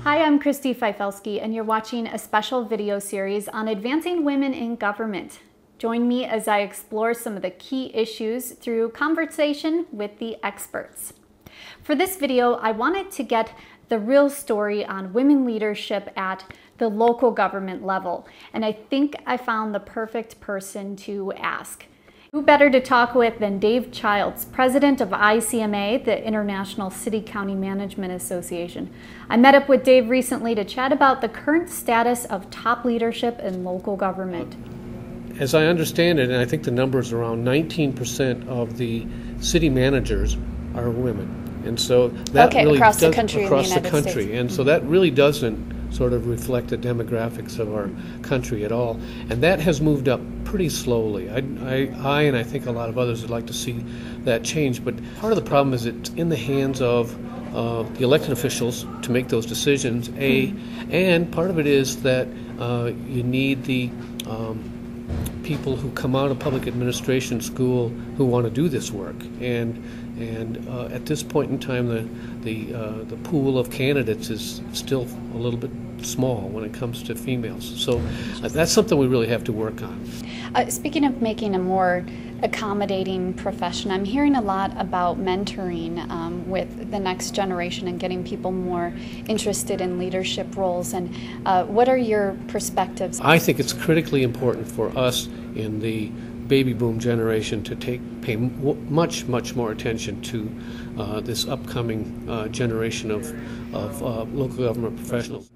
Hi, I'm Fifelski, and you're watching a special video series on advancing women in government. Join me as I explore some of the key issues through conversation with the experts. For this video, I wanted to get the real story on women leadership at the local government level, and I think I found the perfect person to ask. Who better to talk with than Dave Childs, president of ICMA, the International City County Management Association. I met up with Dave recently to chat about the current status of top leadership in local government. As I understand it, and I think the number is around 19% of the city managers are women. And so that really across the country, across in the country. States. And so that really doesn't sort of reflect the demographics of our country at all. And that has moved up pretty slowly. I and I think a lot of others would like to see that change. But part of the problem is it's in the hands of the elected officials to make those decisions, and part of it is that you need the people who come out of public administration school who want to do this work. And at this point in time, the pool of candidates is still a little bit small when it comes to females. So that's something we really have to work on. Speaking of making a more accommodating profession, I'm hearing a lot about mentoring with the next generation and getting people more interested in leadership roles. And what are your perspectives? I think it's critically important for us in the baby boom generation to pay much more attention to this upcoming generation of local government professionals.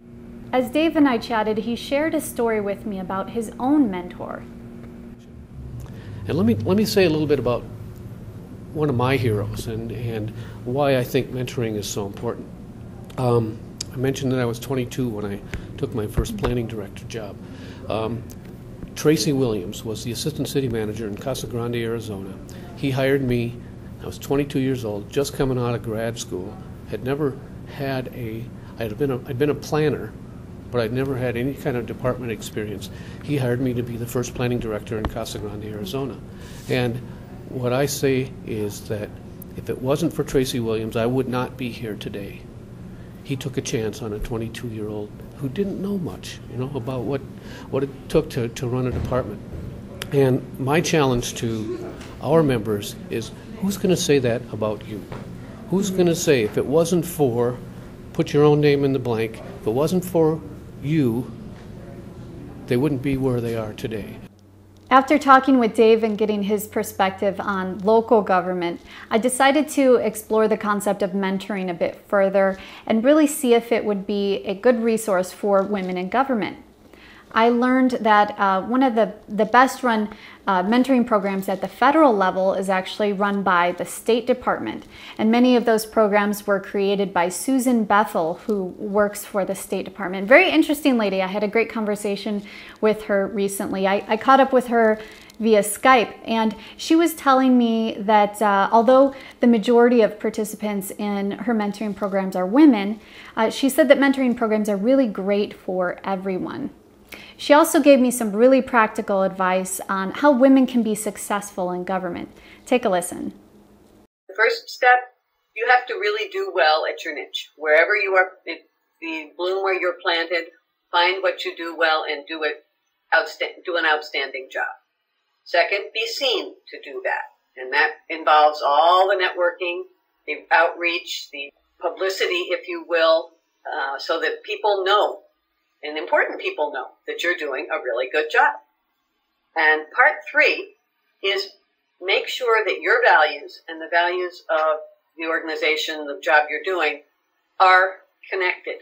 As Dave and I chatted, he shared a story with me about his own mentor. And let me say a little bit about one of my heroes and why I think mentoring is so important. I mentioned that I was 22 when I took my first planning director job. Tracy Williams was the assistant city manager in Casa Grande, Arizona. He hired me. I was 22 years old, just coming out of grad school. Had never had I'd been a planner, but I'd never had any kind of department experience. He hired me to be the first planning director in Casa Grande, Arizona. And what I say is that if it wasn't for Tracy Williams, I would not be here today. He took a chance on a 22-year-old who didn't know much, about what it took to run a department. And my challenge to our members is, who's going to say that about you? Who's going to say, if it wasn't for, put your own name in the blank, if it wasn't for you, they wouldn't be where they are today. After talking with Dave and getting his perspective on local government, I decided to explore the concept of mentoring a bit further and really see if it would be a good resource for women in government. I learned that one of the best run mentoring programs at the federal level is actually run by the State Department. And many of those programs were created by Sue Beffel, who works for the State Department. Very interesting lady. I had a great conversation with her recently. I caught up with her via Skype, and she was telling me that although the majority of participants in her mentoring programs are women, she said that mentoring programs are really great for everyone. She also gave me some really practical advice on how women can be successful in government. Take a listen. The first step, you have to really do well at your niche. Wherever you are, the bloom where you're planted, find what you do well and do an outstanding job. Second, be seen to do that. And that involves all the networking, the outreach, the publicity, if you will, so that people know. And important people know that you're doing a really good job. And part 3 is make sure that your values and the values of the organization, the job you're doing, are connected.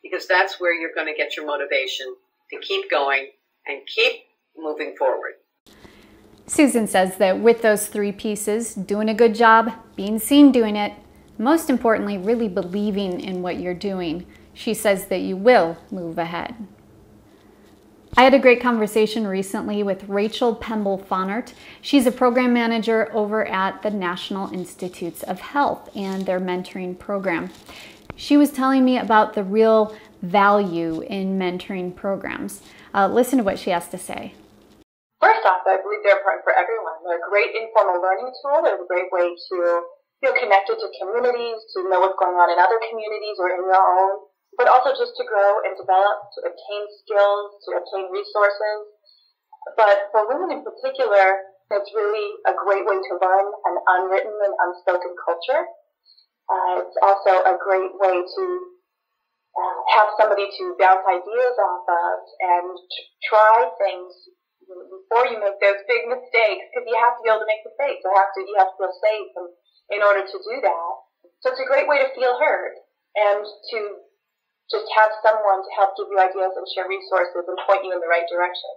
Because that's where you're going to get your motivation to keep going and keep moving forward. Susan says that with those 3 pieces, doing a good job, being seen doing it, most importantly, really believing in what you're doing, she says that you will move ahead. I had a great conversation recently with Rachel Pemble-Falhart. She's a program manager over at the National Institutes of Health and their mentoring program. She was telling me about the real value in mentoring programs. Listen to what she has to say. First off, I believe they're important for everyone. They're a great informal learning tool. They're a great way to feel connected to communities, to know what's going on in other communities or in your own but also just to grow and develop, to obtain skills, to obtain resources. But for women in particular, it's really a great way to learn an unwritten and unspoken culture. It's also a great way to have somebody to bounce ideas off of and try things before you make those big mistakes, because you have to be able to make mistakes. You have to feel safe in order to do that. So it's a great way to feel heard and to just have someone to help give you ideas and share resources and point you in the right direction.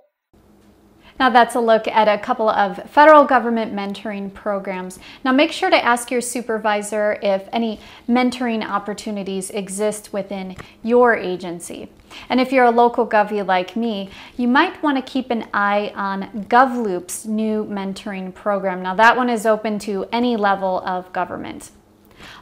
Now that's a look at a couple of federal government mentoring programs. Now make sure to ask your supervisor if any mentoring opportunities exist within your agency. And if you're a local Govy like me, you might want to keep an eye on GovLoop's new mentoring program. Now that one is open to any level of government.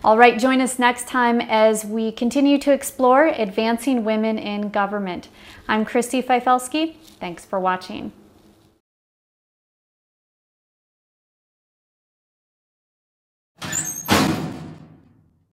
All right, join us next time as we continue to explore advancing women in government. I'm Fifelski. Thanks for watching.